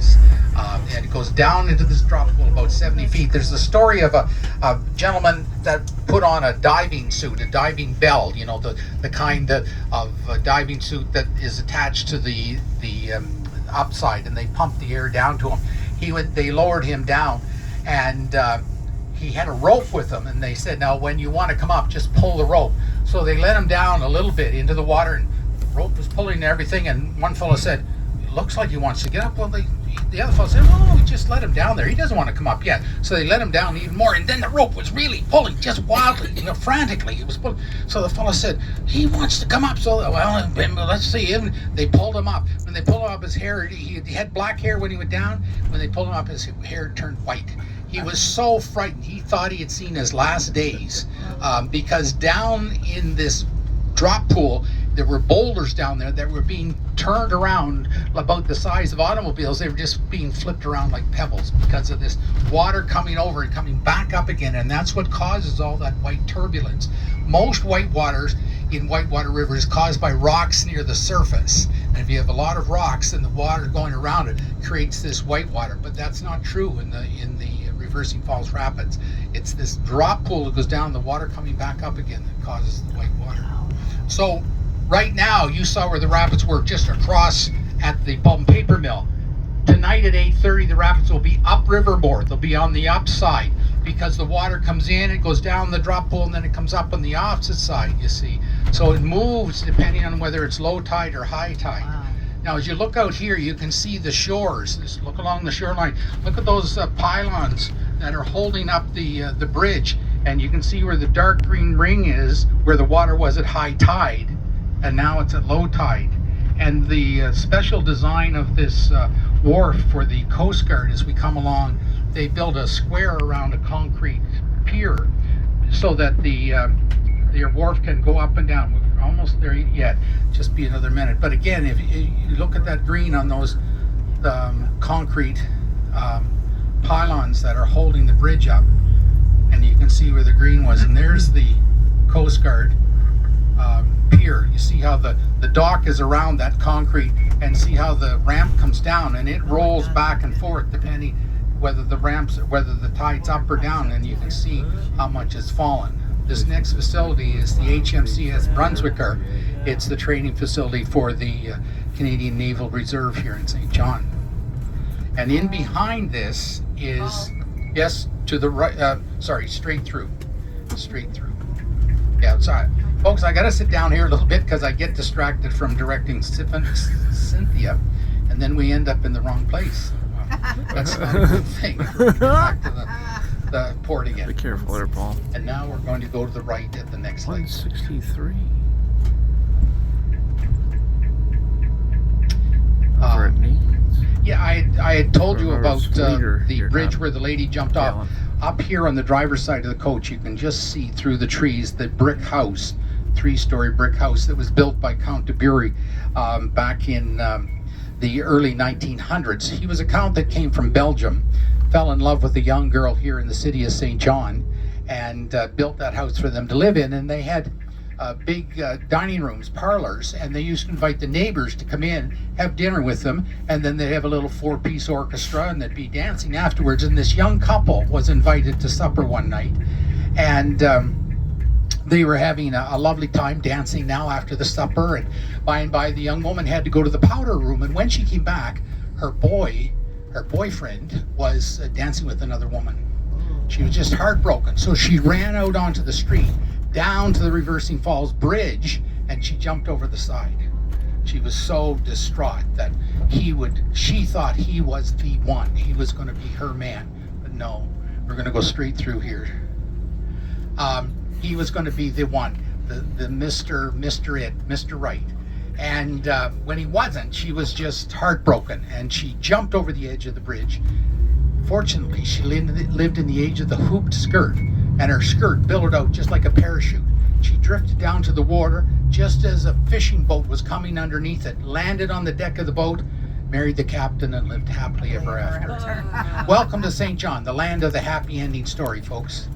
falls. And it goes down into this drop pool about 70 feet. There's the story of a gentleman that put on a diving suit, a diving bell, you know, the kind of a diving suit that is attached to the upside, and they pumped the air down to him. They lowered him down, and he had a rope with him, and they said, now when you want to come up, just pull the rope. So they let him down a little bit into the water, and the rope was pulling and everything, and one fellow said, it looks like he wants to get up. Well, the other fellow said, well, we just let him down there. He doesn't want to come up yet. So they let him down even more, and then the rope was really pulling, just wildly, you know, frantically. It was pulling. So the fellow said, he wants to come up. So, well, let's see. And they pulled him up. When they pulled him up, his hair, he had black hair when he went down. When they pulled him up, his hair turned white. He was so frightened. He thought he had seen his last days, because down in this drop pool, there were boulders down there that were being turned around about the size of automobiles. They were just being flipped around like pebbles because of this water coming over and coming back up again, and that's what causes all that white turbulence. Most whitewaters in whitewater rivers is caused by rocks near the surface, and if you have a lot of rocks and the water going around it, creates this whitewater. But that's not true in the Reversing Falls Rapids. It's this drop pool that goes down, the water coming back up again, that causes the whitewater. So right now, you saw where the rapids were, just across at the pulp and paper mill. Tonight at 8:30, the rapids will be upriver more. They'll be on the upside because the water comes in, it goes down the drop pool, and then it comes up on the opposite side, you see. So it moves depending on whether it's low tide or high tide. Wow. Now, as you look out here, you can see the shores. Just look along the shoreline. Look at those pylons that are holding up the bridge, and you can see where the dark green ring is, where the water was at high tide, and now it's at low tide. And the special design of this wharf for the Coast Guard, as we come along, they build a square around a concrete pier so that the wharf can go up and down. We're almost there yet, just be another minute. But again, if you look at that green on those concrete pylons that are holding the bridge up, and you can see where the green was, and there's the Coast Guard pier. You see how the dock is around that concrete, and see how the ramp comes down, and it rolls back and forth depending whether the tide's up or down, and you can see how much it's fallen. This next facility is the HMCS Brunswicker. It's the training facility for the Canadian Naval Reserve here in St. John. And in behind this is, yes, to the right, straight through. Yeah, sorry. Folks, I gotta sit down here a little bit because I get distracted from directing Cynthia, and then we end up in the wrong place. That's not a good thing. Back to the port again. Be careful there, Paul. And now we're going to go to the right at the next lake. 163. Over at Needs. Yeah, I had told you about the bridge now. where the lady jumped off. Up here on the driver's side of the coach, you can just see through the trees the brick house, 3-story brick house that was built by Count de Bury back in the early 1900s. He was a count that came from Belgium, fell in love with a young girl here in the city of St. John, and built that house for them to live in. And they had big dining rooms, parlors, and they used to invite the neighbors to come in, have dinner with them, and then they'd have a little 4-piece orchestra, and they'd be dancing afterwards. And this young couple was invited to supper one night, and they were having a lovely time dancing now after the supper, and by and by the young woman had to go to the powder room, and when she came back, her boyfriend was dancing with another woman. She was just heartbroken, so she ran out onto the street, down to the Reversing Falls Bridge, and she jumped over the side. She was so distraught that she thought he was the one. He was going to be her man, but no, we're going to go straight through here. He was going to be the one, the Mr. Right. And when he wasn't, she was just heartbroken, and she jumped over the edge of the bridge. Fortunately, she lived in the age of the hooped skirt, and her skirt billowed out just like a parachute. She drifted down to the water just as a fishing boat was coming underneath it, landed on the deck of the boat, married the captain, and lived happily ever after. Welcome to St. John, the land of the happy ending story, folks.